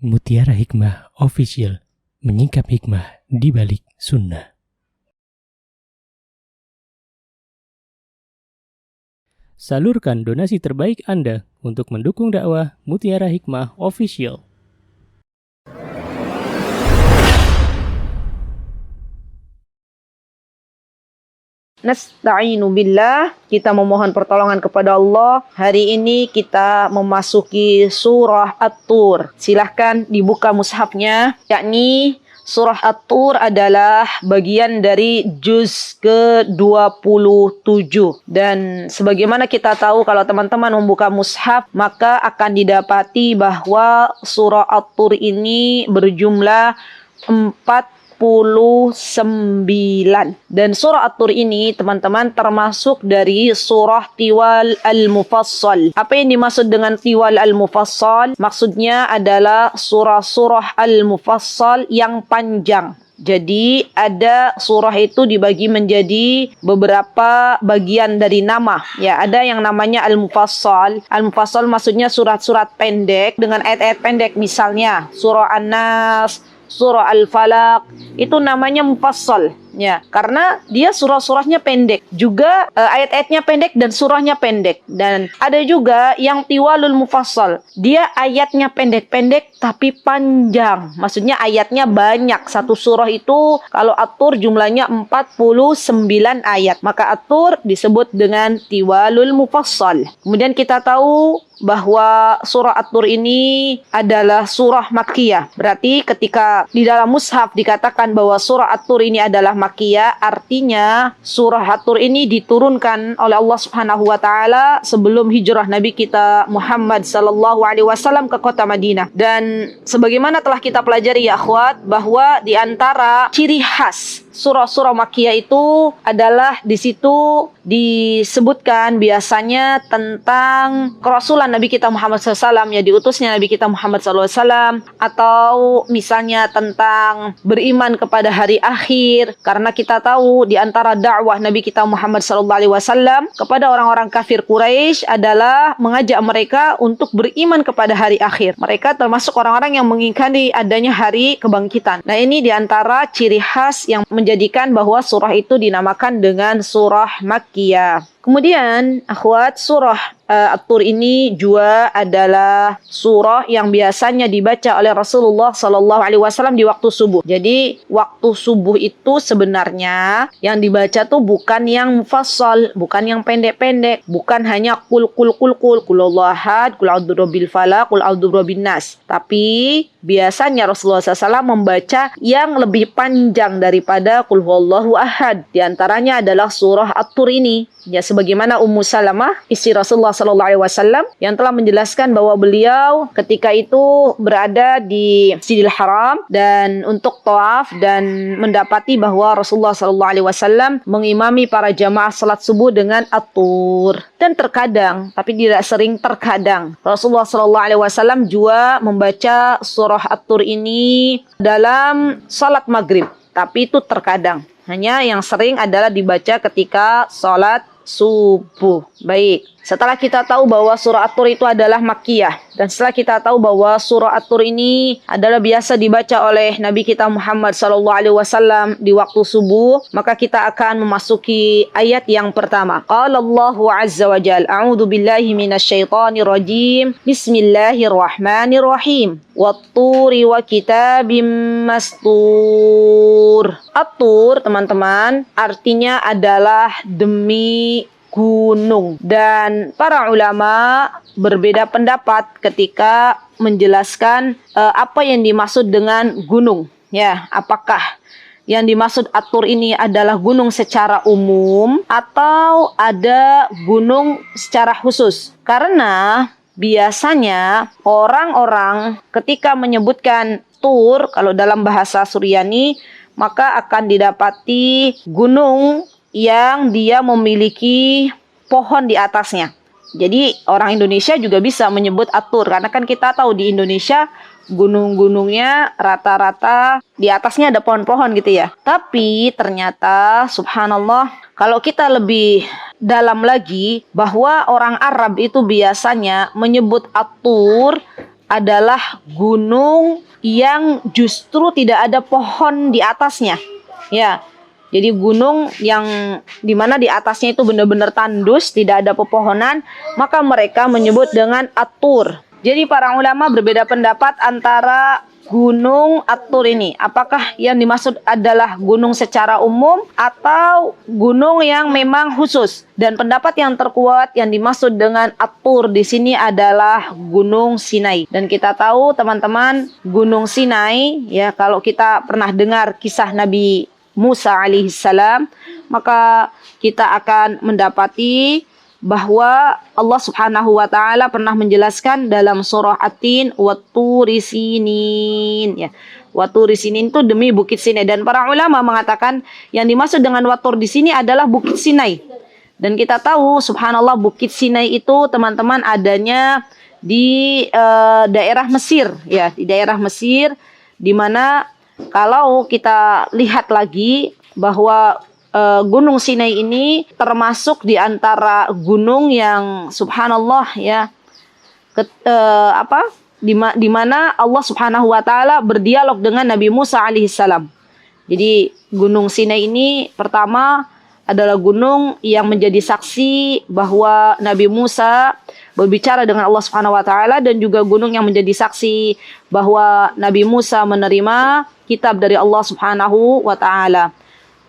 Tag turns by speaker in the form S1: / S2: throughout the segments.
S1: Mutiara Hikmah Official, menyingkap hikmah di balik sunnah. Salurkan donasi terbaik Anda untuk mendukung dakwah Mutiara Hikmah Official.
S2: Nasta'inu billah, kita memohon pertolongan kepada Allah. Hari ini kita memasuki surah At-Tur. Silahkan dibuka mushafnya, yakni surah At-Tur adalah bagian dari juz ke-27. Dan sebagaimana kita tahu, kalau teman-teman membuka mushaf, maka akan didapati bahwa surah At-Tur ini berjumlah 49. Dan surah At-Tur ini, teman-teman, termasuk dari surah Tiwal Al-Mufassal. Apa yang dimaksud dengan Tiwal Al-Mufassal? Maksudnya adalah surah-surah Al-Mufassal yang panjang. Jadi ada surah itu dibagi menjadi beberapa bagian dari nama. Ya, ada yang namanya Al-Mufassal. Al-Mufassal maksudnya surat-surat pendek dengan ayat-ayat pendek. Misalnya surah An-Nas, surah Al-Falaq, itu namanya mufassal, ya, karena dia surah-surahnya pendek, juga ayat-ayatnya pendek dan surahnya pendek. Dan ada juga yang tiwalul mufassal, dia ayatnya pendek-pendek tapi panjang, maksudnya ayatnya banyak. Satu surah itu kalau At-Tur jumlahnya 49 ayat, maka At-Tur disebut dengan tiwalul mufassal. Kemudian kita tahu bahwa surah At-Tur ini adalah surah Makkiyah. Berarti ketika di dalam mushaf dikatakan bahwa surah At-Tur ini adalah Makkiyah, artinya surah At-Tur ini diturunkan oleh Allah Subhanahu wa taala sebelum hijrah Nabi kita Muhammad sallallahu alaihi wasallam ke kota Madinah. Dan sebagaimana telah kita pelajari ya akhwat, bahwa di antara ciri khas surah-surah Makkiyah itu adalah di situ disebutkan biasanya tentang kerasulan Nabi kita Muhammad SAW, ya, diutusnya Nabi kita Muhammad SAW, atau misalnya tentang beriman kepada hari akhir, karena kita tahu di antara dakwah Nabi kita Muhammad SAW kepada orang-orang kafir Quraisy adalah mengajak mereka untuk beriman kepada hari akhir. Mereka termasuk orang-orang yang mengingkari adanya hari kebangkitan. Nah, ini di antara ciri khas yang menjadikan bahwa surah itu dinamakan dengan surah Makkiyah. Kemudian, akhwat, surah At-Tur ini juga adalah surah yang biasanya dibaca oleh Rasulullah SAW di waktu subuh. Jadi, waktu subuh itu sebenarnya yang dibaca tuh bukan yang mufassal, bukan yang pendek-pendek, bukan hanya kul Allahu ahad, kul a'udzu birabbil falaq, kul a'udzu birabbin nas. Tapi biasanya Rasulullah SAW membaca yang lebih panjang daripada kul huwallahu ahad. Di antaranya adalah surah At-Tur ini. Ya, sebagaimana Ummu Salamah, istri Rasulullah SAW, yang telah menjelaskan bahwa beliau ketika itu berada di Masjidil Haram dan untuk tawaf, dan mendapati bahwa Rasulullah SAW mengimami para jamaah salat subuh dengan At-Tur. Dan terkadang, tapi tidak sering, terkadang Rasulullah SAW juga membaca surah At-Tur ini dalam salat maghrib. Tapi itu terkadang. Hanya yang sering adalah dibaca ketika salat subuh. Baik, setelah kita tahu bahwa surah At-Tur itu adalah Makkiyah, dan setelah kita tahu bahwa surah At-Tur ini adalah biasa dibaca oleh Nabi kita Muhammad SAW di waktu subuh, maka kita akan memasuki ayat yang pertama. Qala Allahu azza wa jalla, a'udzu billahi minasyaitonir rajim. Bismillahirrahmanirrahim. Wat-turi wa kitabim mastur. At-Tur, teman-teman, artinya adalah demi gunung. Dan para ulama berbeda pendapat ketika menjelaskan apa yang dimaksud dengan gunung. Ya, apakah yang dimaksud At-Tur ini adalah gunung secara umum atau ada gunung secara khusus? Karena biasanya orang-orang ketika menyebutkan Tur, kalau dalam bahasa Suryani, maka akan didapati gunung yang dia memiliki pohon di atasnya. Jadi orang Indonesia juga bisa menyebut At-Tur, karena kan kita tahu di Indonesia gunung-gunungnya rata-rata di atasnya ada pohon-pohon gitu ya. Tapi ternyata subhanallah, kalau kita lebih dalam lagi, bahwa orang Arab itu biasanya menyebut At-Tur adalah gunung yang justru tidak ada pohon di atasnya. Ya. Jadi gunung yang dimana di atasnya itu benar-benar tandus, tidak ada pepohonan, maka mereka menyebut dengan At-Tur. Jadi para ulama berbeda pendapat antara gunung At-Tur ini. Apakah yang dimaksud adalah gunung secara umum atau gunung yang memang khusus? Dan pendapat yang terkuat yang dimaksud dengan At-Tur di sini adalah Gunung Sinai. Dan kita tahu teman-teman, Gunung Sinai ya, kalau kita pernah dengar kisah Nabi Musa alaihissalam, maka kita akan mendapati bahwa Allah Subhanahu wa taala pernah menjelaskan dalam surah At-Tin, Wat-Turi Sinin ya. Wat-Turi Sinin itu demi Bukit Sinai, dan para ulama mengatakan yang dimaksud dengan Wat-Tur di sini adalah Bukit Sinai. Dan kita tahu subhanallah Bukit Sinai itu teman-teman adanya di daerah Mesir ya, di daerah Mesir, di mana kalau kita lihat lagi bahwa Gunung Sinai ini termasuk di antara gunung yang subhanallah ya, di mana Allah Subhanahu wa taala berdialog dengan Nabi Musa alaihissalam. Jadi Gunung Sinai ini pertama adalah gunung yang menjadi saksi bahwa Nabi Musa berbicara dengan Allah Subhanahu wa taala, dan juga gunung yang menjadi saksi bahwa Nabi Musa menerima kitab dari Allah Subhanahu wa taala.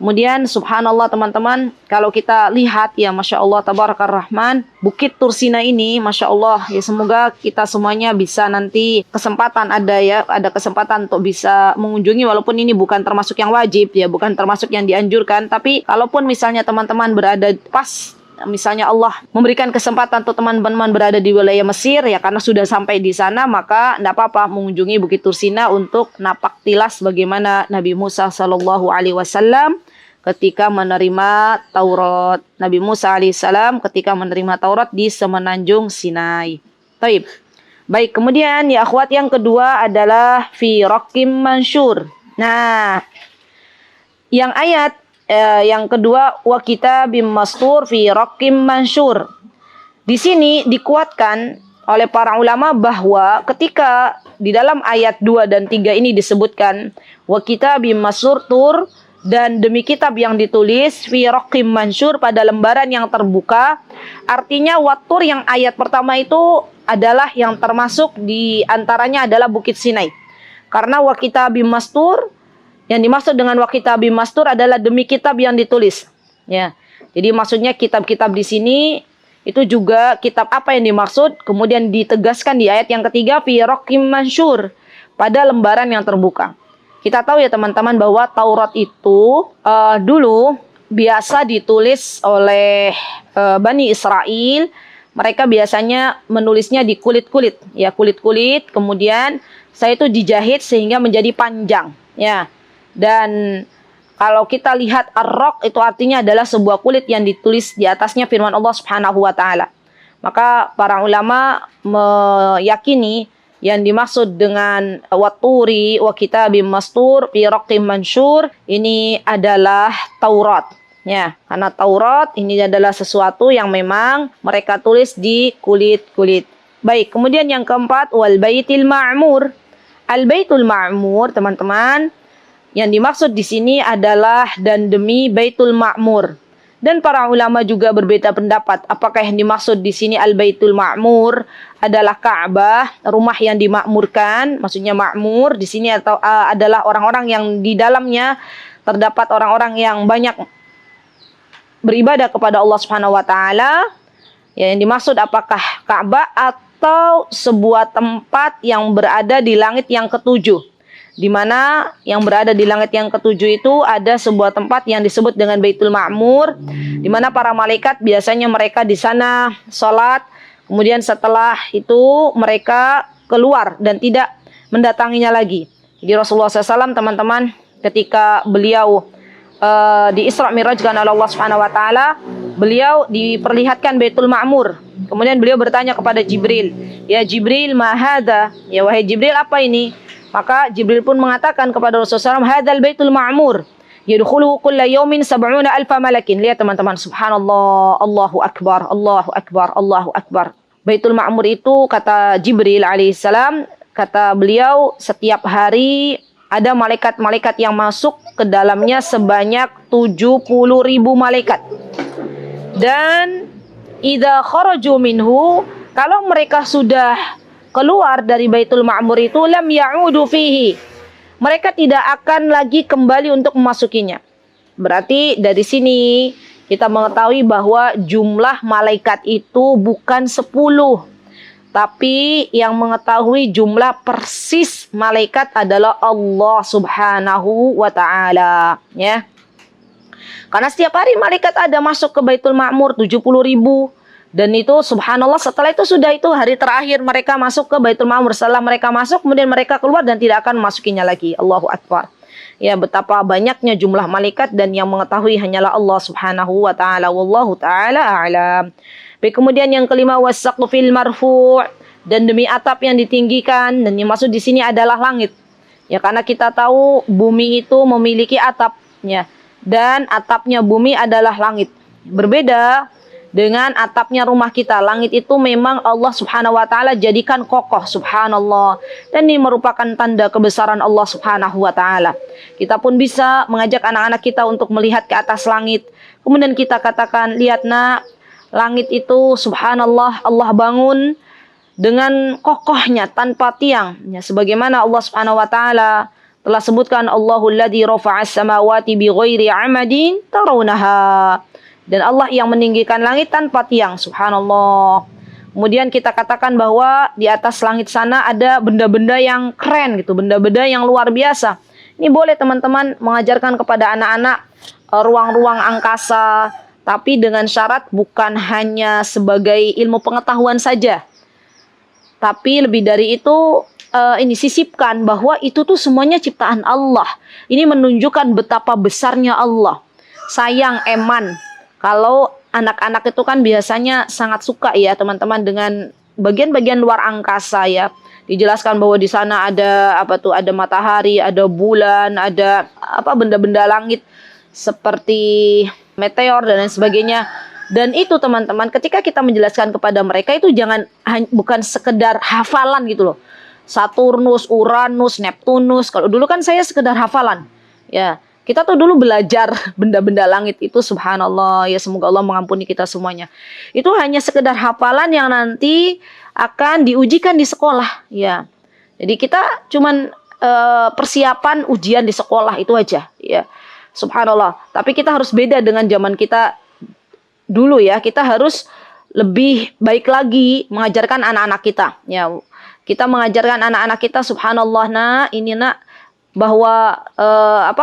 S2: Kemudian subhanallah teman-teman, kalau kita lihat ya Masya Allah Tabarakar Rahman, Bukit Tur Sinai ini Masya Allah ya, semoga kita semuanya bisa nanti kesempatan ada kesempatan untuk bisa mengunjungi, walaupun ini bukan termasuk yang wajib ya, bukan termasuk yang dianjurkan, tapi kalaupun misalnya teman-teman berada pas, misalnya Allah memberikan kesempatan untuk teman-teman berada di wilayah Mesir ya, karena sudah sampai di sana, maka tidak apa-apa mengunjungi Bukit Tur Sinai untuk napak tilas bagaimana Nabi Musa sallallahu alaihi wasallam ketika menerima Taurat. Nabi Musa alaihissalam ketika menerima Taurat di semenanjung Sinai. Baik, kemudian ya akhwat yang kedua adalah fi Raqim Mansyur. Nah, yang ayat yang kedua wa kitabim mastur fi Raqim Mansyur. Di sini dikuatkan oleh para ulama bahwa ketika di dalam ayat 2 dan 3 ini disebutkan wa kitabim mastur tur, dan demi kitab yang ditulis fi Raqim Mansyur, pada lembaran yang terbuka, artinya Wat-Tur yang ayat pertama itu adalah yang termasuk di antaranya adalah Bukit Sinai. Karena wa kitabim mastur, yang dimaksud dengan wa kitabim mastur adalah demi kitab yang ditulis ya. Jadi maksudnya kitab-kitab di sini itu juga kitab apa yang dimaksud, kemudian ditegaskan di ayat yang ketiga fi Raqim Mansyur, pada lembaran yang terbuka. Kita tahu ya teman-teman bahwa Taurat itu dulu biasa ditulis oleh Bani Israel. Mereka biasanya menulisnya di kulit-kulit ya, kulit-kulit, kemudian saya itu dijahit sehingga menjadi panjang ya. Dan kalau kita lihat ar-raq itu artinya adalah sebuah kulit yang ditulis di atasnya firman Allah Subhanahu wa taala. Maka para ulama meyakini yang dimaksud dengan Wat-Turi wa kitabim mastur fi Raqim Mansyur ini adalah Taurat ya, karena Taurat ini adalah sesuatu yang memang mereka tulis di kulit-kulit. Baik, kemudian yang keempat wal baitil ma'mur. Al baitul ma'mur teman-teman, yang dimaksud di sini adalah dan demi Baitul Ma'mur. Dan para ulama juga berbeda pendapat apakah yang dimaksud di sini Al-Baitul Ma'mur adalah Ka'bah, rumah yang dimakmurkan, maksudnya makmur di sini, atau adalah orang-orang yang di dalamnya terdapat orang-orang yang banyak beribadah kepada Allah Subhanahu wa taala. Ya, yang dimaksud apakah Ka'bah atau sebuah tempat yang berada di langit yang ketujuh, di mana yang berada di langit yang ketujuh itu ada sebuah tempat yang disebut dengan Baitul Ma'mur, di mana para malaikat biasanya mereka di sana sholat, kemudian setelah itu mereka keluar dan tidak mendatanginya lagi. Jadi Rasulullah SAW teman-teman ketika beliau di Isra Mi'rajkan oleh Allah Subhanahu wa taala, beliau diperlihatkan Baitul Ma'mur. Kemudian beliau bertanya kepada Jibril, "Ya Jibril, ma hadza?" Ya wahai Jibril, apa ini? Maka Jibril pun mengatakan kepada Rasulullah SAW, "Hadzal Baitul Ma'mur, yadkhuluhu kulla yawmin 70,000 malakin." Lihat teman-teman, subhanallah, Allahu Akbar, Allahu Akbar, Allahu Akbar. Baitul Ma'mur itu kata Jibril alaihissalam, kata beliau setiap hari ada malaikat-malaikat yang masuk ke dalamnya sebanyak 70.000 malaikat. Dan idza kharaju minhu, kalau mereka sudah keluar dari Baitul Ma'mur itu, lam ya'udu fihi, mereka tidak akan lagi kembali untuk memasukinya. Berarti dari sini kita mengetahui bahwa jumlah malaikat itu bukan 10, tapi yang mengetahui jumlah persis malaikat adalah Allah Subhanahu wa ta'ala, ya. Karena setiap hari malaikat ada masuk ke Baitul Ma'mur 70.000. Dan itu subhanallah, setelah itu sudah, itu hari terakhir mereka masuk ke Baitul Ma'mur. Setelah mereka masuk, kemudian mereka keluar dan tidak akan memasukinya lagi. Allahu Akbar. Ya, betapa banyaknya jumlah malaikat dan yang mengetahui hanyalah Allah Subhanahu wa ta'ala. Wallahu ta'ala a'lam. Baik, kemudian yang kelima, wasaqfil marfu', dan demi atap yang ditinggikan, dan yang maksud di sini adalah langit. Ya, karena kita tahu bumi itu memiliki atapnya, dan atapnya bumi adalah langit. Berbeda dengan atapnya rumah kita. Langit itu memang Allah Subhanahu wa ta'ala jadikan kokoh, subhanallah. Dan ini merupakan tanda kebesaran Allah Subhanahu wa ta'ala. Kita pun bisa mengajak anak-anak kita untuk melihat ke atas langit. Kemudian kita katakan, lihat nak, langit itu subhanallah Allah bangun dengan kokohnya tanpa tiang. Ya, sebagaimana Allah Subhanahu wa ta'ala telah sebutkan, Allahul ladzi rafa'as samawati bighairi 'amadin tarawnaha. Dan Allah yang meninggikan langit tanpa tiang, subhanallah. Kemudian kita katakan bahwa di atas langit sana ada benda-benda yang keren gitu, benda-benda yang luar biasa. Ini boleh teman-teman mengajarkan kepada anak-anak ruang-ruang angkasa, tapi dengan syarat bukan hanya sebagai ilmu pengetahuan saja. Tapi lebih dari itu, ini sisipkan bahwa itu tuh semuanya ciptaan Allah. Ini menunjukkan betapa besarnya Allah. Sayang eman, kalau anak-anak itu kan biasanya sangat suka ya teman-teman dengan bagian-bagian luar angkasa ya. Dijelaskan bahwa di sana ada apa tuh, ada matahari, ada bulan, ada apa benda-benda langit seperti meteor dan lain sebagainya. Dan itu teman-teman, ketika kita menjelaskan kepada mereka itu bukan sekedar hafalan gitu loh. Saturnus, Uranus, Neptunus. Kalau dulu kan saya sekedar hafalan. Ya, kita tuh dulu belajar benda-benda langit itu subhanallah. Ya, semoga Allah mengampuni kita semuanya. Itu hanya sekedar hafalan yang nanti akan diujikan di sekolah. Ya, jadi kita cuman persiapan ujian di sekolah itu aja. Ya, subhanallah. Tapi kita harus beda dengan zaman kita dulu ya. Kita harus lebih baik lagi mengajarkan anak-anak kita. Ya, kita mengajarkan anak-anak kita subhanallah, ini bahwa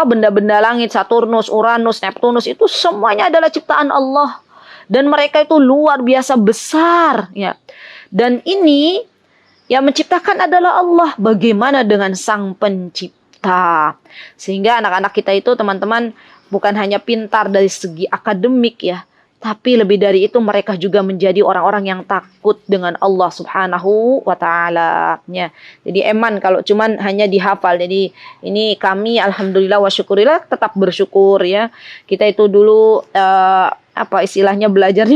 S2: benda-benda langit, Saturnus, Uranus, Neptunus itu semuanya adalah ciptaan Allah dan mereka itu luar biasa besar ya. Dan ini yang menciptakan adalah Allah. Bagaimana dengan Sang Pencipta? Sehingga anak-anak kita itu teman-teman bukan hanya pintar dari segi akademik ya, tapi lebih dari itu mereka juga menjadi orang-orang yang takut dengan Allah Subhanahu wa ta'ala. Ya. Jadi eman kalau cuman hanya dihafal. Jadi ini kami alhamdulillah wa syukurillah tetap bersyukur ya. Kita itu dulu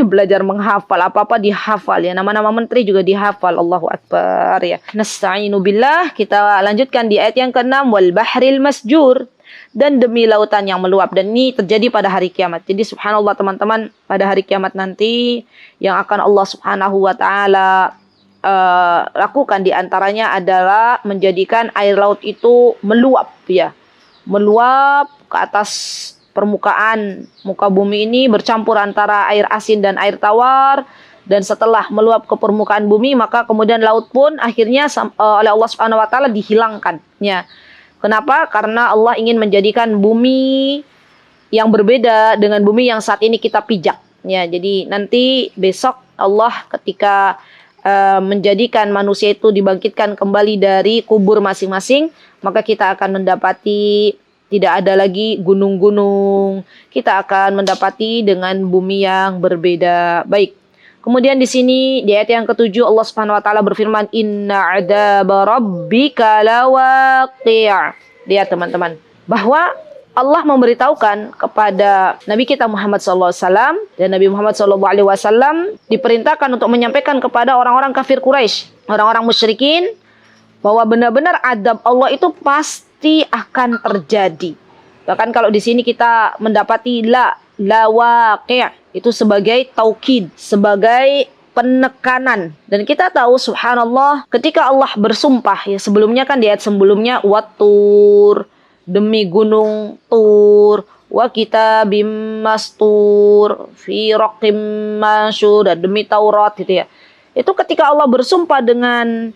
S2: belajar menghafal, apa-apa dihafal ya. Nama-nama menteri juga dihafal. Allahu Akbar ya. Nasta'inu billah. Kita lanjutkan di ayat yang ke-6, wal bahril masjur, dan demi lautan yang meluap. Dan ini terjadi pada hari kiamat. Jadi subhanallah teman-teman, pada hari kiamat nanti yang akan Allah Subhanahu wa ta'ala lakukan diantaranya adalah menjadikan air laut itu meluap ya. Meluap ke atas permukaan muka bumi ini, bercampur antara air asin dan air tawar. Dan setelah meluap ke permukaan bumi, maka kemudian laut pun akhirnya oleh Allah Subhanahu wa ta'ala dihilangkan ya. Kenapa? Karena Allah ingin menjadikan bumi yang berbeda dengan bumi yang saat ini kita pijak. Ya, jadi nanti besok Allah ketika menjadikan manusia itu dibangkitkan kembali dari kubur masing-masing, maka kita akan mendapati tidak ada lagi gunung-gunung. Kita akan mendapati dengan bumi yang berbeda. Baik. Kemudian di sini di ayat yang ke-7 Allah Subhanahu wa taala berfirman, inna adzaba rabbika lawaqi'. Lihat teman-teman, bahwa Allah memberitahukan kepada Nabi kita Muhammad SAW, dan Nabi Muhammad SAW diperintahkan untuk menyampaikan kepada orang-orang kafir Quraisy, orang-orang musyrikin, bahwa benar-benar adab Allah itu pasti akan terjadi. Bahkan kalau di sini kita mendapati la waqi', itu sebagai taukid, sebagai penekanan. Dan kita tahu subhanallah, ketika Allah bersumpah, ya sebelumnya kan di ayat sebelumnya, wattur, demi gunung Tur, wa kitabim mastur, fi raqim mansyur, dan demi Taurat gitu ya. Itu ketika Allah bersumpah dengan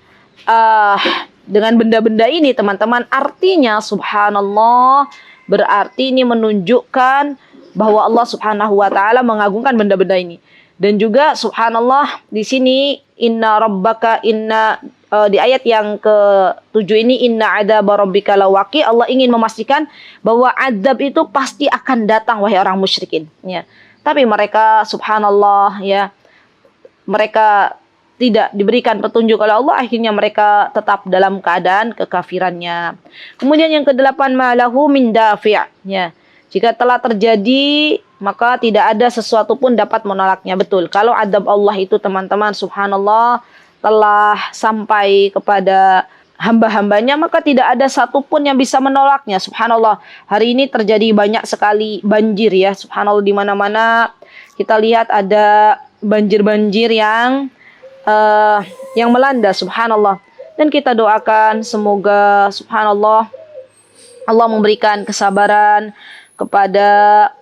S2: benda-benda ini, teman-teman, artinya subhanallah, berarti ini menunjukkan bahwa Allah Subhanahu wa taala mengagungkan benda-benda ini. Dan juga subhanallah, di sini inna rabbaka di ayat yang ke-7 ini, inna adzaba rabbika lawaqi, Allah ingin memastikan bahwa azab itu pasti akan datang wahai orang musyrikin, ya. Tapi mereka subhanallah, ya, mereka tidak diberikan petunjuk oleh Allah, akhirnya mereka tetap dalam keadaan kekafirannya. Kemudian yang ke-8, malahu min dafi', ya. Jika telah terjadi, maka tidak ada sesuatu pun dapat menolaknya. Betul, kalau azab Allah itu teman-teman subhanallah telah sampai kepada hamba-hambanya, maka tidak ada satupun yang bisa menolaknya. Subhanallah, hari ini terjadi banyak sekali banjir, ya. Subhanallah, di mana-mana kita lihat ada banjir-banjir yang melanda. Subhanallah, dan kita doakan semoga subhanallah Allah memberikan kesabaran kepada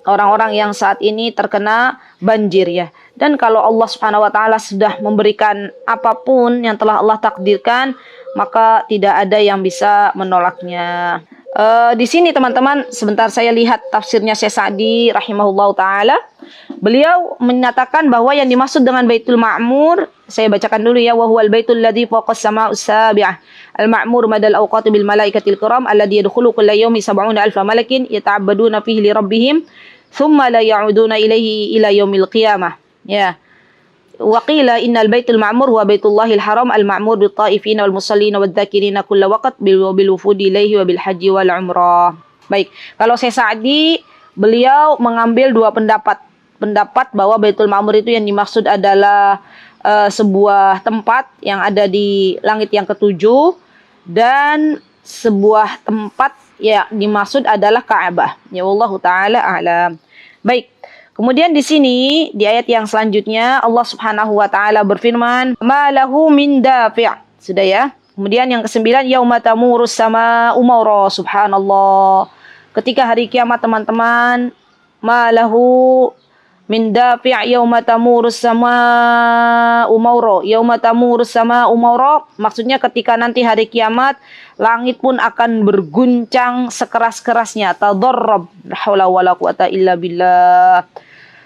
S2: orang-orang yang saat ini terkena banjir, ya. Dan kalau Allah Subhanahu wa taala sudah memberikan apapun yang telah Allah takdirkan, maka tidak ada yang bisa menolaknya. Di sini teman-teman, sebentar saya lihat tafsirnya Syekh Sa'di rahimahullahu taala. Beliau menyatakan bahwa yang dimaksud dengan Baitul Ma'mur, saya bacakan dulu ya, wa huwal baitul ladzi fawqa as-sama'us sabi'ah al-ma'mur madal awqati bil malaikatil kiram alladzi yadkhulu kulla yawmi 70,000 malakin yata'abbaduna fihi li rabbihim thumma la ya'uduna ilaihi ila yaumil qiyamah, ya. Wa qila innal baitul ma'mur huwa baitullahil haram al-ma'mur bit ta'ifina wal musallina wad dzakirina kulla waqt bil wufudi ilaihi wa bil haji wal umrah. Baik, kalau Syekh Sa'di, beliau mengambil dua pendapat bahwa Baitul Ma'mur itu yang dimaksud adalah sebuah tempat yang ada di langit yang ketujuh, dan sebuah tempat yang dimaksud adalah Ka'bah. Ya, wallahu taala a'lam. Baik. Kemudian di sini di ayat yang selanjutnya Allah Subhanahu wa taala berfirman, "Ma lahu min dafi'." Sudah ya. Kemudian yang ke-9, yauma tamurus sama'u maura. Subhanallah. Ketika hari kiamat teman-teman, ma lahu min dafi' yauma tamurus sama'u maura. Yauma tamurus sama'u maura maksudnya ketika nanti hari kiamat langit pun akan berguncang sekeras-kerasnya. Tadarrab, la haula wala quwata illa billah.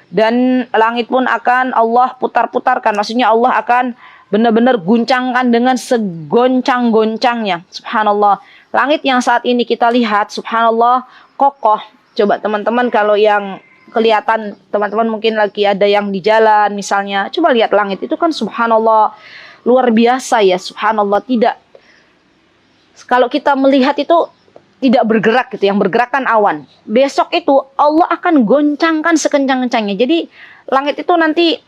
S2: Dan langit pun akan Allah putar-putarkan. Maksudnya Allah akan benar-benar guncangkan dengan segoncang-goncangnya. Subhanallah. Langit yang saat ini kita lihat, subhanallah, kokoh. Coba teman-teman kalau yang kelihatan, teman-teman mungkin lagi ada yang di jalan misalnya. Coba lihat langit itu kan subhanallah luar biasa, ya. Subhanallah, tidak. Kalau kita melihat itu tidak bergerak gitu, yang bergerak kan awan. Besok itu Allah akan goncangkan sekencang-kencangnya. Jadi langit itu nanti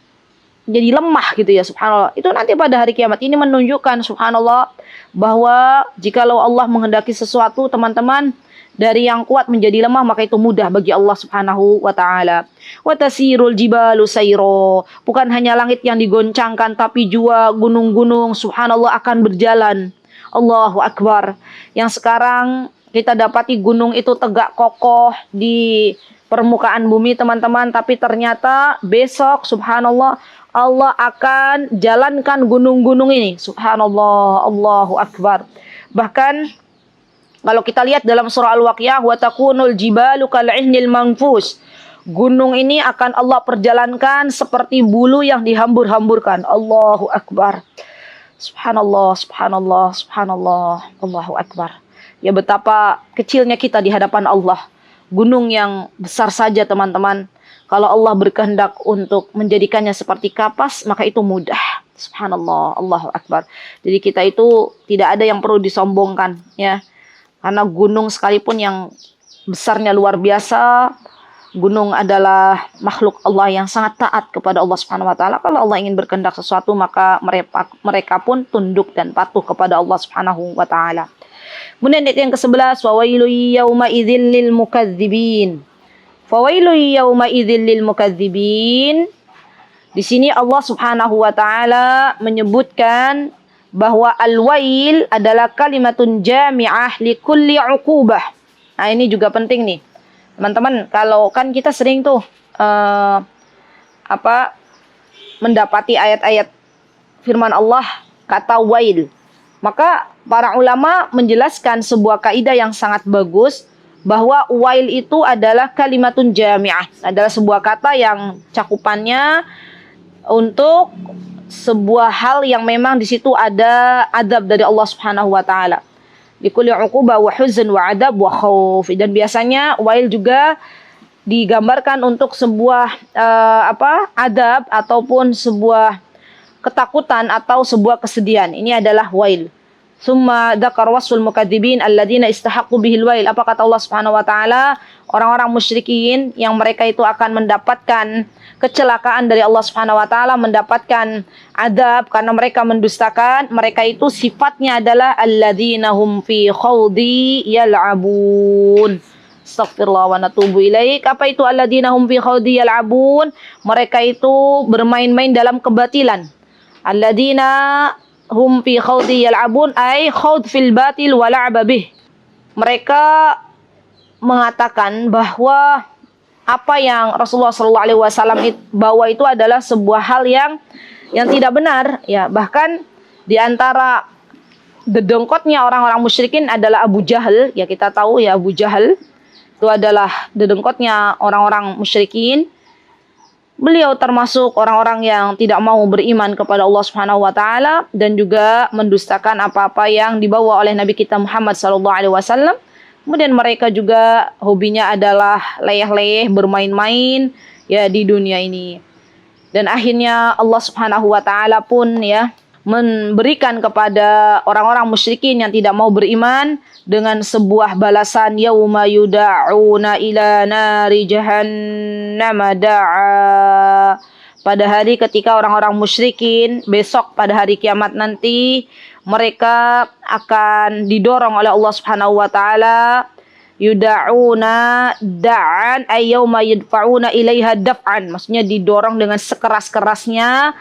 S2: jadi lemah gitu, ya, subhanallah. Itu nanti pada hari kiamat ini menunjukkan subhanallah bahwa jikalau Allah menghendaki sesuatu, teman-teman, dari yang kuat menjadi lemah, maka itu mudah bagi Allah Subhanahu wa taala. Wa tasirul jibalu sayro. Bukan hanya langit yang digoncangkan, tapi juga gunung-gunung subhanallah akan berjalan. Allahu Akbar. Yang sekarang kita dapati gunung itu tegak kokoh di permukaan bumi, teman-teman, tapi ternyata besok subhanallah Allah akan jalankan gunung-gunung ini. Subhanallah, Allahu Akbar. Bahkan kalau kita lihat dalam surah Al-Waqiah, wa takunul jibalu kal'ihnil manfus. Gunung ini akan Allah perjalankan seperti bulu yang dihambur-hamburkan. Allahu Akbar. Subhanallah, subhanallah, subhanallah. Allahu Akbar. Ya, betapa kecilnya kita di hadapan Allah. Gunung yang besar saja, teman-teman, kalau Allah berkehendak untuk menjadikannya seperti kapas, maka itu mudah. Subhanallah, Allahu Akbar. Jadi kita itu tidak ada yang perlu disombongkan, ya. Karena gunung sekalipun yang besarnya luar biasa. Gunung adalah makhluk Allah yang sangat taat kepada Allah Subhanahu wa taala. Kalau Allah ingin berkehendak sesuatu, maka mereka pun tunduk dan patuh kepada Allah Subhanahu wa taala. Kemudian ayat yang ke-11, wa wailul yauma idzil lil mukadzibin. Fa wailul yauma idzil lil mukadzibin. Di sini Allah Subhanahu wa taala menyebutkan bahwa al-wail adalah kalimatun jami'ah li kulli 'uqubah. Nah, ini juga penting nih. Teman-teman, kalau kan kita sering tuh mendapati ayat-ayat firman Allah kata wail. Maka para ulama menjelaskan sebuah kaidah yang sangat bagus bahwa wail itu adalah kalimatun jami'ah, adalah sebuah kata yang cakupannya untuk sebuah hal yang memang di situ ada adab dari Allah Subhanahu wa taala. Likulli 'uqubah wa huzn wa adab wa khauf. Dan biasanya wail juga digambarkan untuk sebuah adab ataupun sebuah ketakutan atau sebuah kesedihan. Ini adalah wail. Summa dzakar wasful mukadzibin alladzina istahaqqu bihil wail. Apa kata Allah Subhanahu wa taala? Orang-orang musyrikin yang mereka itu akan mendapatkan kecelakaan dari Allah Subhanahu wa taala, mendapatkan adab karena mereka mendustakan. Mereka itu sifatnya adalah alladzina hum fi khawdi yal'abun. Astaghfirullah wa natubu ilaik. Apa itu alladzina hum fi khawdi yal'abun? Mereka itu bermain-main dalam kebatilan. Alladzina hum fi khawdi yal'abun ay khawd fil batil wa la'ba bih. Mereka mengatakan bahwa apa yang Rasulullah SAW bawa itu adalah sebuah hal yang tidak benar, ya. Bahkan di antara dedengkotnya orang-orang musyrikin adalah Abu Jahal, ya. Kita tahu ya, Abu Jahal itu adalah dedengkotnya orang-orang musyrikin. Beliau termasuk orang-orang yang tidak mau beriman kepada Allah Subhanahu wa taala dan juga mendustakan apa-apa yang dibawa oleh Nabi kita Muhammad SAW. Kemudian mereka juga hobinya adalah leyeh-leyeh, bermain-main ya di dunia ini. Dan akhirnya Allah Subhanahu wa taala pun ya memberikan kepada orang-orang musyrikin yang tidak mau beriman dengan sebuah balasan, yauma yuda'una ila nari jahannam da'a. Pada hari ketika orang-orang musyrikin, besok pada hari kiamat nanti, mereka akan didorong oleh Allah Subhanahu wa taala, yuda'una da'an ay yauma yadfa'una ilaiha daf'an. Maksudnya didorong dengan sekeras-kerasnya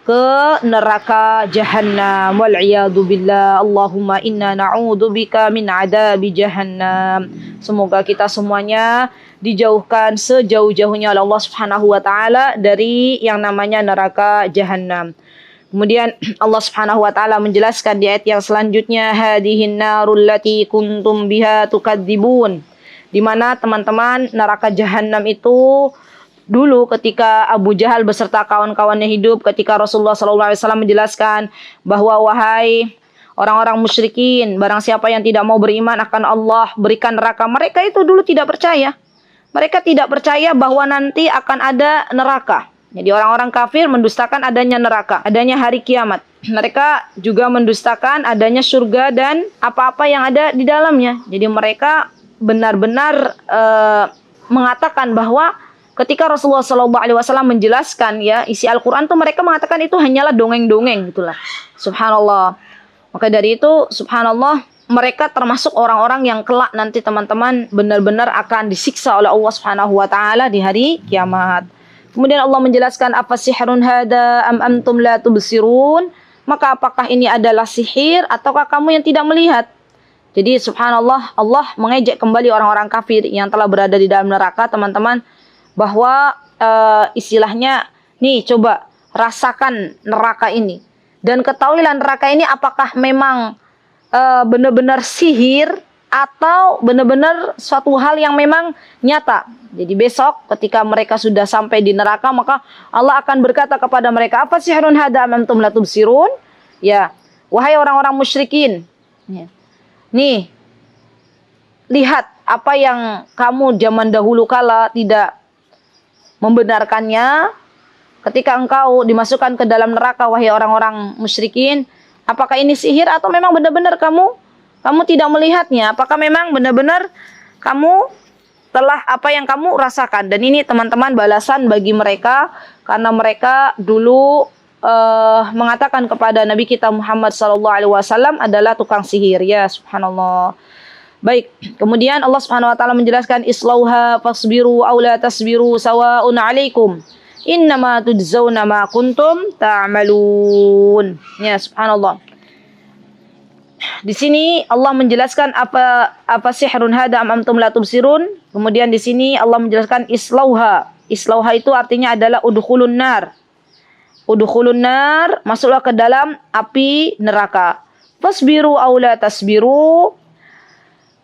S2: ke neraka jahannam. Wal iyadu billah. Allahumma inna na'udzubika min adabi jahannam. Semoga kita semuanya dijauhkan sejauh-jauhnya oleh Allah Subhanahu wa taala dari yang namanya neraka jahannam. Kemudian Allah Subhanahu wa taala menjelaskan di ayat yang selanjutnya, hadhihin narul lati kuntum biha tukadzibun. Di mana teman-teman, neraka jahannam itu dulu ketika Abu Jahal beserta kawan-kawannya hidup, ketika Rasulullah SAW menjelaskan bahwa wahai orang-orang musyrikin, barang siapa yang tidak mau beriman akan Allah berikan neraka. Mereka itu dulu tidak percaya. Mereka tidak percaya bahwa nanti akan ada neraka. Jadi orang-orang kafir mendustakan adanya neraka, adanya hari kiamat. Mereka juga mendustakan adanya surga dan apa-apa yang ada di dalamnya. Jadi mereka benar-benar mengatakan bahwa ketika Rasulullah SAW menjelaskan ya isi Al-Quran tuh, mereka mengatakan itu hanyalah dongeng-dongeng gitulah. Subhanallah. Maka dari itu, subhanallah, mereka termasuk orang-orang yang kelak nanti teman-teman benar-benar akan disiksa oleh Allah Subhanahu wa taala di hari kiamat. Kemudian Allah menjelaskan, apa sihrun hada am antum la tubsirun? Maka apakah ini adalah sihir ataukah kamu yang tidak melihat? Jadi subhanallah, Allah mengejek kembali orang-orang kafir yang telah berada di dalam neraka, teman-teman, bahwa istilahnya, nih coba rasakan neraka ini. Dan ketahuilah neraka ini apakah memang benar-benar sihir atau benar-benar suatu hal yang memang nyata. Jadi besok ketika mereka sudah sampai di neraka, maka Allah akan berkata kepada mereka, apa sihrun hada am antum la tubsirun? Ya, wahai orang-orang musyrikin, ya. Nih, lihat apa yang kamu zaman dahulu kala tidak membenarkannya. Ketika engkau dimasukkan ke dalam neraka, wahai orang-orang musyrikin, apakah ini sihir atau memang benar-benar kamu tidak melihatnya? Apakah memang benar-benar kamu setelah apa yang kamu rasakan. Dan ini teman-teman balasan bagi mereka karena mereka dulu mengatakan kepada Nabi kita Muhammad SAW adalah tukang sihir. Ya, subhanallah. Baik, kemudian Allah Subhanahu wa taala menjelaskan islauha fasbiru aw la tasbiru sawaun 'alaikum. Innama tujzauna ma kuntum ta'malun. Ya, subhanallah. Di sini Allah menjelaskan apa sihrun hada am antum la tubsirun. Kemudian di sini Allah menjelaskan islauha. Islauha itu artinya adalah udkhulun nar. Udkhulun nar, masuklah ke dalam api neraka. Fasbiru aw la tasbiru,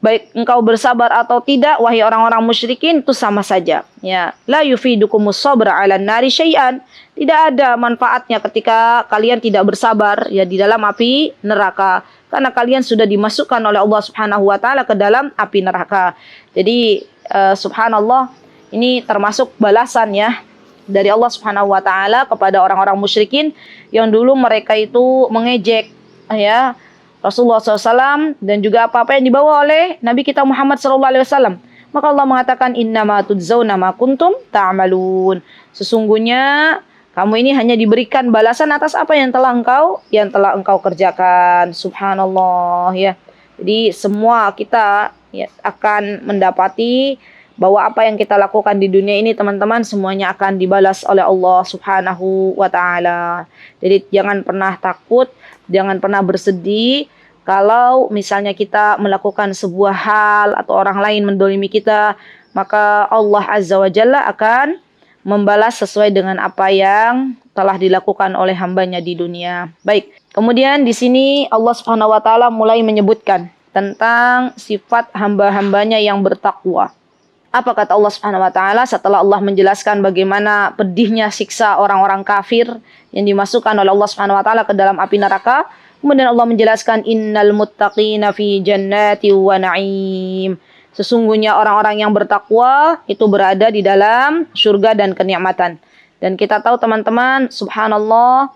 S2: baik engkau bersabar atau tidak, wahai orang-orang musyrikin, itu sama saja. Ya, la yufidukumus sabra 'alan nari syai'an. Tidak ada manfaatnya ketika kalian tidak bersabar ya di dalam api neraka, karena kalian sudah dimasukkan oleh Allah Subhanahu wa taala ke dalam api neraka. Jadi subhanallah, ini termasuk balasan ya dari Allah Subhanahu wa taala kepada orang-orang musyrikin yang dulu mereka itu mengejek ya Rasulullah SAW dan juga apa-apa yang dibawa oleh Nabi kita Muhammad SAW. Maka Allah mengatakan innama tudzawna ma kuntum ta'malun. Sesungguhnya kamu ini hanya diberikan balasan atas apa yang telah engkau kerjakan. Subhanallah ya. Jadi semua kita ya, akan mendapati bahwa apa yang kita lakukan di dunia ini teman-teman semuanya akan dibalas oleh Allah Subhanahu wa taala. Jadi jangan pernah takut, jangan pernah bersedih kalau misalnya kita melakukan sebuah hal atau orang lain mendolimi kita, maka Allah Azza wa Jalla akan membalas sesuai dengan apa yang telah dilakukan oleh hambanya di dunia. Baik, kemudian di sini Allah Subhanahu wa taala mulai menyebutkan tentang sifat hamba-hambanya yang bertakwa. Apa kata Allah Subhanahu wa taala setelah Allah menjelaskan bagaimana pedihnya siksa orang-orang kafir yang dimasukkan oleh Allah Subhanahu wa taala ke dalam api neraka? Kemudian Allah menjelaskan innal muttaqina fi jannati wa na'im. Sesungguhnya orang-orang yang bertakwa itu berada di dalam surga dan kenikmatan. Dan kita tahu teman-teman, subhanallah,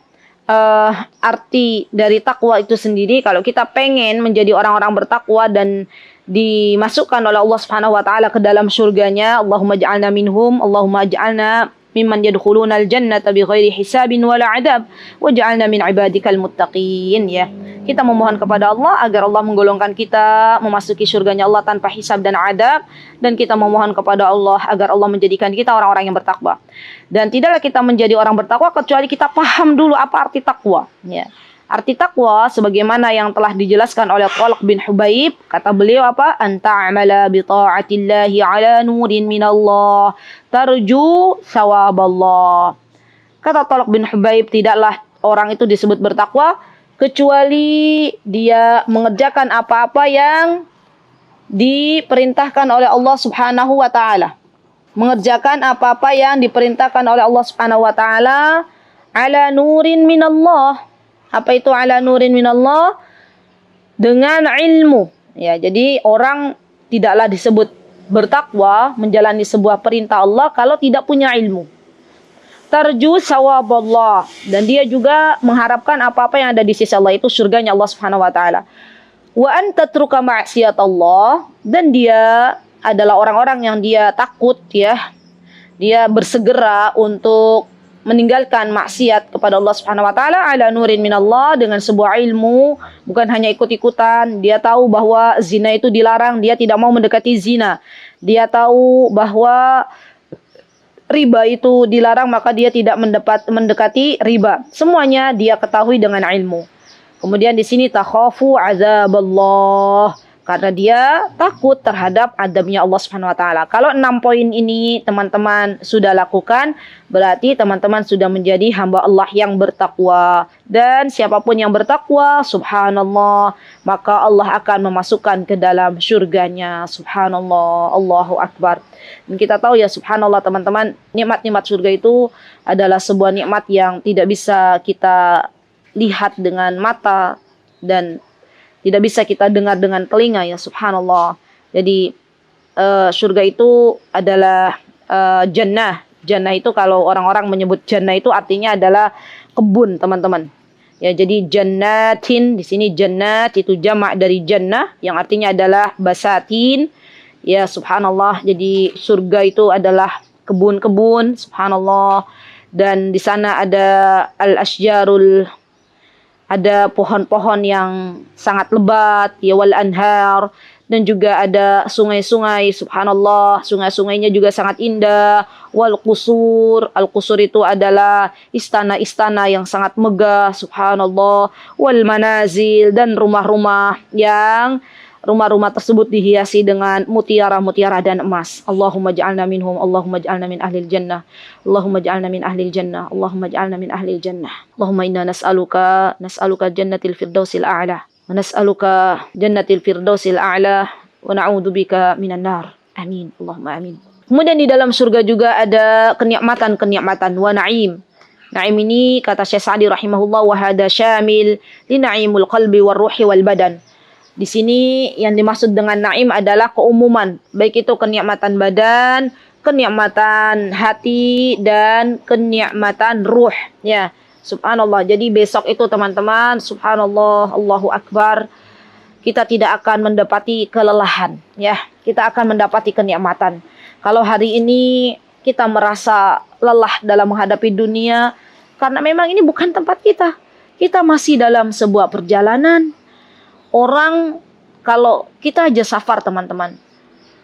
S2: arti dari takwa itu sendiri, kalau kita pengen menjadi orang-orang bertakwa dan dimasukkan oleh Allah Subhanahu wa taala ke dalam surganya, Allahumma ja'alna minhum, Allahumma ja'alna mimman yadkhulunal jannata bighairi hisabin wala adab waj'alna min ibadikal muttaqin ya. Kita memohon kepada Allah agar Allah menggolongkan kita memasuki surganya Allah tanpa hisab dan adab, dan kita memohon kepada Allah agar Allah menjadikan kita orang-orang yang bertakwa. Dan tidaklah kita menjadi orang bertakwa kecuali kita paham dulu apa arti takwa ya. Arti takwa sebagaimana yang telah dijelaskan oleh Talq bin Hubaib, kata beliau apa? Anta'amala bi ta'atillahi ala nurin minallah tarju sawaballah. Kata Talq bin Hubaib, tidaklah orang itu disebut bertakwa kecuali dia mengerjakan apa-apa yang diperintahkan oleh Allah Subhanahu wa taala. Mengerjakan apa-apa yang diperintahkan oleh Allah Subhanahu wa taala ala nurin minallah. Apa itu ala nurin minallah? Dengan ilmu. Ya, jadi orang tidaklah disebut bertakwa menjalani sebuah perintah Allah kalau tidak punya ilmu. Tarju sawaballah, dan dia juga mengharapkan apa-apa yang ada di sisi Allah itu surganya Allah Subhanahu wa taala. Wa anta tatruka ma'siyatallah, dan dia adalah orang-orang yang dia takut ya. Dia bersegera untuk meninggalkan maksiat kepada Allah Subhanahu wa taala ala nurin minallah, dengan sebuah ilmu, bukan hanya ikut-ikutan. Dia tahu bahwa zina itu dilarang, dia tidak mau mendekati zina. Dia tahu bahwa riba itu dilarang, maka dia tidak mendekati riba. Semuanya dia ketahui dengan ilmu. Kemudian di sini takhafu azaballah, karena dia takut terhadap adabnya Allah Subhanahu wa taala. Kalau 6 poin ini teman-teman sudah lakukan, berarti teman-teman sudah menjadi hamba Allah yang bertakwa. Dan siapapun yang bertakwa, subhanallah, maka Allah akan memasukkan ke dalam surganya. Subhanallah, Allahu Akbar. Dan kita tahu ya subhanallah teman-teman, nikmat-nikmat surga itu adalah sebuah nikmat yang tidak bisa kita lihat dengan mata dan tidak bisa kita dengar dengan telinga ya subhanallah. Jadi surga itu adalah jannah. Jannah itu kalau orang-orang menyebut jannah itu artinya adalah kebun teman-teman. Ya, jadi jannatin, di sini jannat itu jamak dari jannah yang artinya adalah basatin, Ya, subhanallah. Jadi surga itu adalah kebun-kebun, subhanallah. Dan di sana ada al-asjarul, ada pohon-pohon yang sangat lebat, ya, wal anhar, dan juga ada sungai-sungai, subhanallah, sungai-sungainya juga sangat indah, wal qusur, al qusur itu adalah istana-istana yang sangat megah, subhanallah, wal manazil, dan rumah-rumah tersebut dihiasi dengan mutiara-mutiara dan emas. Allahumma ja'alna minhum, Allahumma ja'alna min ahlil jannah, Allahumma ja'alna min ahlil jannah, Allahumma ja'alna min ahlil jannah. Allahumma inna nas'aluka jannatil firdausil a'la, wa nas'aluka jannatil firdausil a'la, wa na'udzubika minan nar. Amin, Allahumma amin. Kemudian di dalam surga juga ada kenikmatan-kenikmatan, wa na'im. Na'im ini kata Syekh Sa'di rahimahullah, wa hada syamil li na'imul qalbi war ruhi wal badan. Di sini yang dimaksud dengan naim adalah keumuman, baik itu kenikmatan badan, kenikmatan hati, dan kenikmatan ruh. Ya, subhanallah. Jadi besok itu teman-teman, subhanallah, Allahu Akbar, kita tidak akan mendapati kelelahan. Ya, kita akan mendapati kenikmatan. Kalau hari ini kita merasa lelah dalam menghadapi dunia, karena memang ini bukan tempat kita. Kita masih dalam sebuah perjalanan. Orang, kalau kita aja safar teman-teman,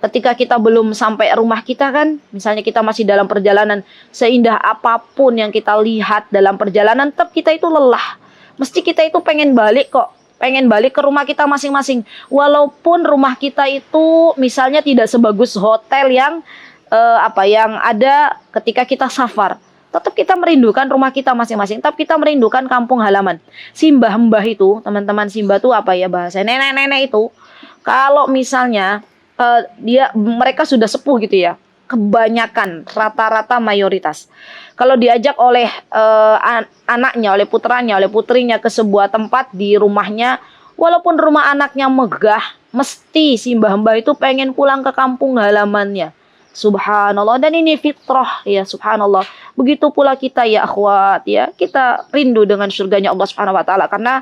S2: ketika kita belum sampai rumah kita kan, misalnya kita masih dalam perjalanan, seindah apapun yang kita lihat dalam perjalanan, tetap kita itu lelah. Mesti kita itu pengen balik kok, pengen balik ke rumah kita masing-masing. Walaupun rumah kita itu misalnya tidak sebagus hotel yang yang ada ketika kita safar. Tetap kita merindukan rumah kita masing-masing. Tetap kita merindukan kampung halaman. Si mbah-mbah itu, teman-teman, si mbah itu apa ya bahasa? Nenek-nenek itu, kalau misalnya mereka sudah sepuh gitu ya, kebanyakan, rata-rata mayoritas. Kalau diajak oleh anaknya, oleh putranya, oleh putrinya ke sebuah tempat di rumahnya, walaupun rumah anaknya megah, mesti si mbah-mbah itu pengen pulang ke kampung halamannya. Subhanallah, dan ini fitrah, ya, subhanallah. Begitu pula kita ya akhwat, ya, kita rindu dengan surganya Allah Subhanahu wa taala karena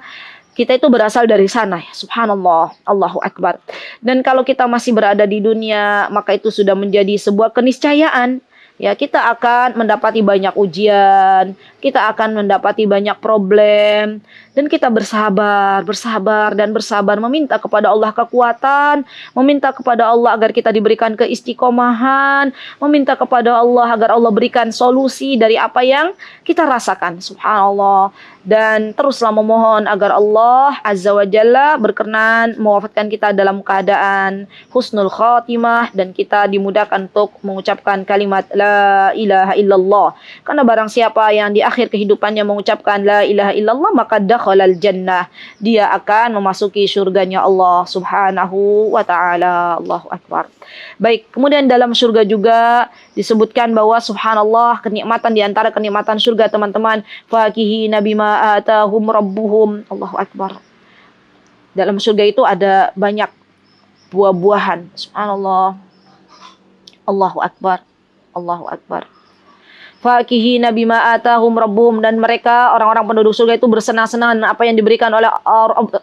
S2: kita itu berasal dari sana, ya, subhanallah, Allahu Akbar. Dan kalau kita masih berada di dunia, maka itu sudah menjadi sebuah keniscayaan. Ya, kita akan mendapati banyak ujian, kita akan mendapati banyak problem, dan kita bersabar, meminta kepada Allah kekuatan, meminta kepada Allah agar kita diberikan keistiqomahan, meminta kepada Allah agar Allah berikan solusi dari apa yang kita rasakan, subhanallah. Dan teruslah memohon agar Allah Azza wa Jalla berkenan mewafatkan kita dalam keadaan husnul khatimah, dan kita dimudahkan untuk mengucapkan kalimat la ilaha illallah. Karena barang siapa yang di akhir kehidupannya mengucapkan la ilaha illallah, maka dakhalal jannah, dia akan memasuki surganya Allah Subhanahu wa taala. Allahu Akbar. Baik, kemudian dalam surga juga disebutkan bahwa subhanallah, kenikmatan di antara kenikmatan surga teman-teman, fakihi nabima atahum rabbuhum. Allahu Akbar. Dalam surga itu ada banyak buah-buahan. Subhanallah. Allahu Akbar. Allahu Akbar. Fakihina bima atahum rabbuhum, dan mereka orang-orang penduduk surga itu bersenang-senang dengan apa yang diberikan oleh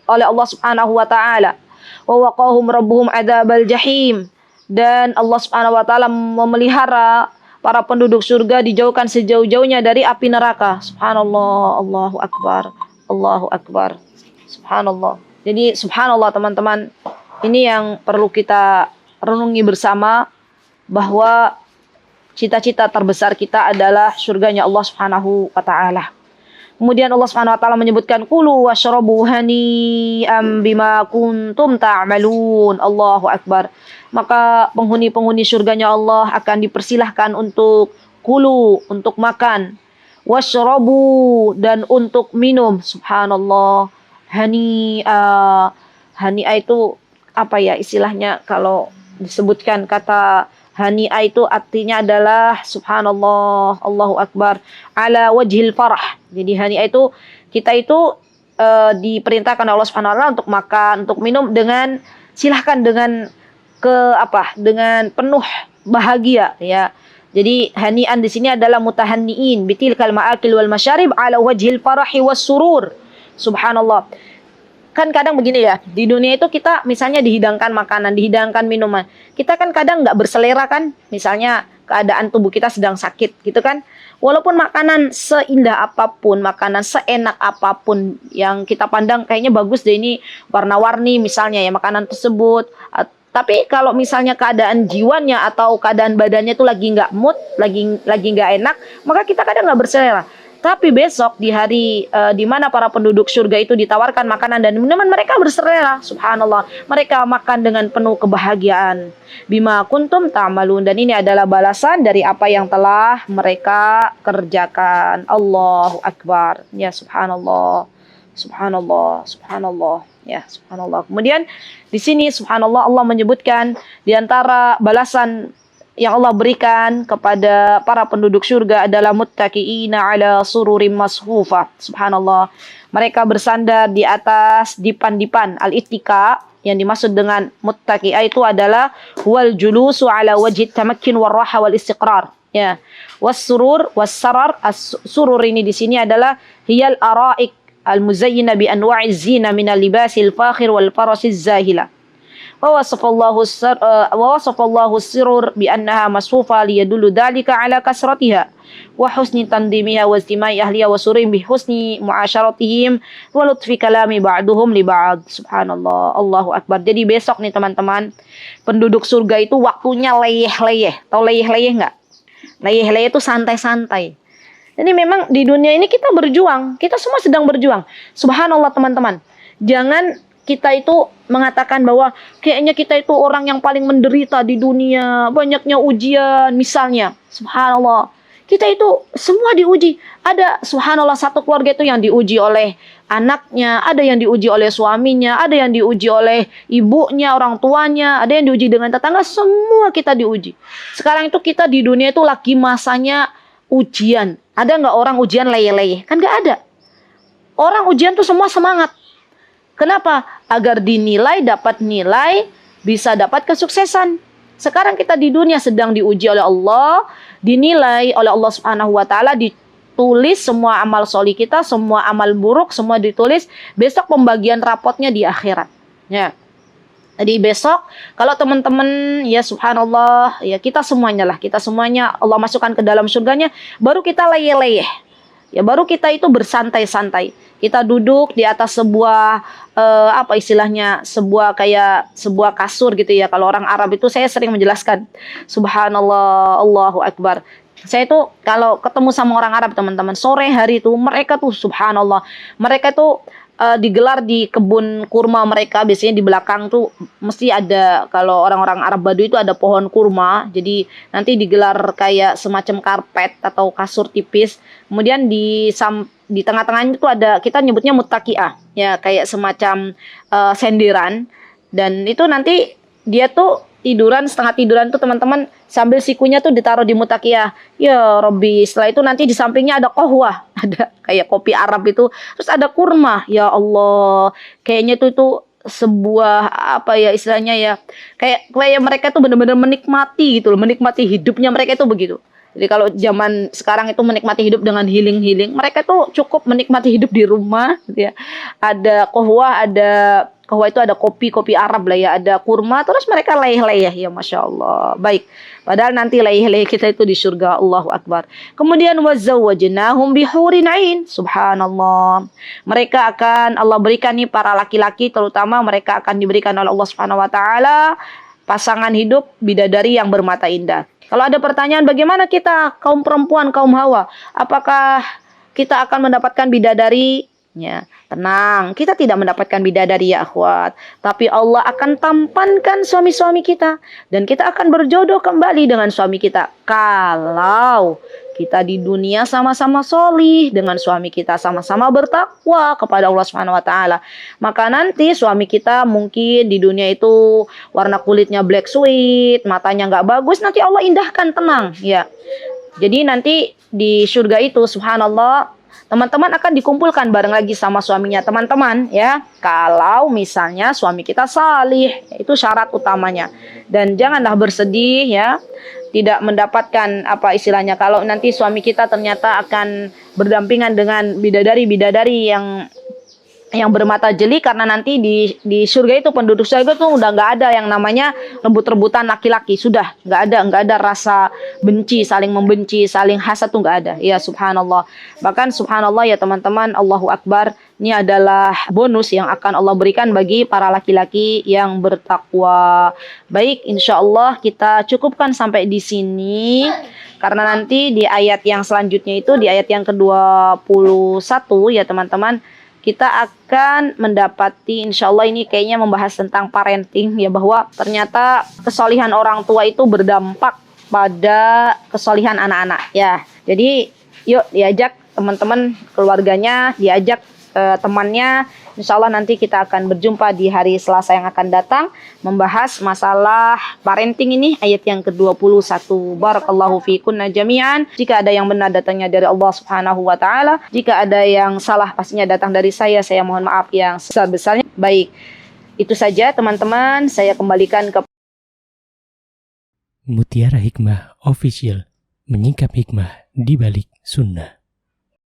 S2: Allah Subhanahu wa taala. Wa waqahum rabbuhum adzabal jahim, dan Allah Subhanahu wa taala memelihara para penduduk surga dijauhkan sejauh-jauhnya dari api neraka. Subhanallah, Allahu Akbar. Allahu Akbar. Subhanallah. Jadi subhanallah teman-teman, ini yang perlu kita renungi bersama, bahwa cita-cita terbesar kita adalah surganya Allah Subhanahu wa taala. Kemudian Allah Subhanahu wa taala menyebutkan kulu washrabu hani'am bima kuntum ta'malun. Allahu Akbar. Maka penghuni-penghuni surganya Allah akan dipersilahkan untuk kulu, untuk makan, washrabu, dan untuk minum. Subhanallah. Hani'a. Hani'a itu apa ya istilahnya, kalau disebutkan kata hani'a itu artinya adalah subhanallah, Allahu Akbar, ala wajhil farah. Jadi hani'a itu kita itu diperintahkan Allah Subhanahu wa taala untuk makan, untuk minum dengan silahkan dengan dengan penuh bahagia, ya. Jadi hani'an di sini adalah mutahanniin bitilkal ma'akil wal masyarib ala wajhil farahi was surur. Subhanallah. kan kadang begini ya, di dunia itu kita misalnya dihidangkan makanan, dihidangkan minuman. Kita kan kadang nggak berselera kan, misalnya keadaan tubuh kita sedang sakit gitu kan. Walaupun makanan seindah apapun, makanan seenak apapun yang kita pandang kayaknya bagus deh ini warna-warni misalnya ya makanan tersebut. Tapi kalau misalnya keadaan jiwanya atau keadaan badannya itu lagi nggak mood, lagi nggak enak, maka kita kadang nggak berselera. Tapi besok di hari di mana para penduduk surga itu ditawarkan makanan dan minuman, mereka berselera. Subhanallah, mereka makan dengan penuh kebahagiaan. Bima kuntum ta'malun, dan ini adalah balasan dari apa yang telah mereka kerjakan. Allahu Akbar. Ya subhanallah. Subhanallah, subhanallah. Ya, subhanallah. Kemudian di sini subhanallah Allah menyebutkan di antara balasan yang Allah berikan kepada para penduduk surga adalah muttaqiina ala sururim masfufa. Subhanallah. Mereka bersandar di atas dipan-dipan. Al-ittika yang dimaksud dengan muttaqi'a itu adalah wal julusu ala wajhi tamakkin war raha wal istiqrar. Ya. Was surur was sarar. As-surur ini di sini adalah hiyal araik al-muzayyina bi anwa'iz zina min al-libasil fakhir wal farasiz zahila. ووصف الله السرور بأنها مصفوفة ليدل ذلك على كثرتها وحسن تنظيمها واجتماع أهلها وسرورهم بحسن معاشرتهم ولطف كلام بعضهم لبعض. Subhanallah, Allahu Akbar. Jadi besok nih teman-teman, penduduk surga itu waktunya leyeh-leyeh. Tahu leyeh-leyeh nggak? Leyeh-leyeh itu santai-santai. Jadi memang di dunia ini kita berjuang, kita semua sedang berjuang. Subhanallah teman-teman, jangan kita itu mengatakan bahwa kayaknya kita itu orang yang paling menderita di dunia, banyaknya ujian misalnya. Subhanallah, kita itu semua diuji. Ada subhanallah satu keluarga itu yang diuji oleh anaknya, ada yang diuji oleh suaminya, ada yang diuji oleh ibunya, orang tuanya, ada yang diuji dengan tetangga, semua kita diuji. Sekarang itu kita di dunia itu lagi masanya ujian. Ada nggak orang ujian leyeh-leyeh? Kan nggak ada. Orang ujian tuh semua semangat. Kenapa? Agar dinilai, dapat nilai, bisa dapat kesuksesan. Sekarang kita di dunia sedang diuji oleh Allah, dinilai oleh Allah Subhanahu wa taala, ditulis semua amal solih kita, semua amal buruk, semua ditulis. Besok pembagian rapotnya di akhirat. Ya. Jadi besok kalau teman-teman ya subhanallah, ya kita semuanya Allah masukkan ke dalam surganya, baru kita leyeh-leyeh. Ya baru kita itu bersantai-santai. Kita duduk di atas sebuah apa istilahnya, sebuah kasur gitu ya. Kalau orang Arab itu saya sering menjelaskan. Subhanallah, Allahu Akbar. Saya itu kalau ketemu sama orang Arab teman-teman, sore hari itu mereka tuh subhanallah, mereka tuh digelar di kebun kurma mereka. Biasanya di belakang tuh mesti ada, kalau orang-orang Arab Baduy itu ada pohon kurma. Jadi nanti digelar kayak semacam karpet atau kasur tipis. Kemudian di tengah-tengahnya itu ada, kita nyebutnya muttaqi'ah, ya kayak semacam senderan. Dan itu nanti dia tuh tiduran, setengah tiduran tuh teman-teman, sambil sikunya tuh ditaruh di muttaqi'ah. Ya Rabbi, setelah itu nanti di sampingnya ada qahwah, ada kayak kopi Arab itu, terus ada kurma. Ya Allah, kayaknya itu sebuah apa ya istilahnya ya, kayak mereka tuh benar-benar menikmati gitu loh, menikmati hidupnya mereka itu begitu. Jadi kalau zaman sekarang itu menikmati hidup dengan healing, mereka tuh cukup menikmati hidup di rumah gitu ya. Ada qahwah itu ada kopi Arab lah ya, ada kurma, terus mereka leyeh-leyeh ya Masya Allah. Baik, padahal nanti leyeh-leyeh kita itu di surga. Allahu Akbar. Kemudian wazawwajnahum bihurin ain. Subhanallah. Mereka akan Allah berikan nih para laki-laki, terutama mereka akan diberikan oleh Allah Subhanahu wa taala pasangan hidup bidadari yang bermata indah. Kalau ada pertanyaan bagaimana kita kaum perempuan, kaum hawa, apakah kita akan mendapatkan bidadari? Ya, tenang, kita tidak mendapatkan bidadari ya akhwat, tapi Allah akan tampankan suami-suami kita dan kita akan berjodoh kembali dengan suami kita kalau kita di dunia sama-sama solih dengan suami kita, sama-sama bertakwa kepada Allah Subhanahu wa taala. Maka nanti suami kita mungkin di dunia itu warna kulitnya black sweet, matanya nggak bagus, nanti Allah indahkan, tenang ya. Jadi nanti di surga itu subhanallah, teman-teman akan dikumpulkan bareng lagi sama suaminya teman-teman ya. Kalau misalnya suami kita salih, itu syarat utamanya. Dan janganlah bersedih ya, tidak mendapatkan apa istilahnya, kalau nanti suami kita ternyata akan berdampingan dengan bidadari-bidadari yang yang bermata jeli, karena nanti di surga itu penduduk surga itu udah nggak ada yang namanya rebut-rebutan laki-laki, sudah nggak ada rasa benci, saling membenci, saling hasad tuh nggak ada. Ya subhanallah. Bahkan subhanallah ya teman-teman, Allahu Akbar, ini adalah bonus yang akan Allah berikan bagi para laki-laki yang bertakwa. Baik, insya Allah kita cukupkan sampai di sini. Karena nanti di ayat yang selanjutnya itu, di ayat yang ke-21 ya teman-teman, kita akan mendapati, insya Allah ini kayaknya membahas tentang parenting ya, bahwa ternyata kesolihan orang tua itu berdampak pada kesolihan anak-anak ya. Jadi yuk diajak teman-teman keluarganya, diajak temannya. Insya Allah nanti kita akan berjumpa di hari Selasa yang akan datang, membahas masalah parenting ini, ayat yang ke-21. Barakallahu fikunna jami'an. Jika ada yang benar datangnya dari Allah Subhanahu wa taala, jika ada yang salah pastinya datang dari saya mohon maaf yang sebesar-besarnya. Baik, itu saja teman-teman, saya kembalikan ke
S1: Mutiara Hikmah Official, menyingkap hikmah di balik sunnah.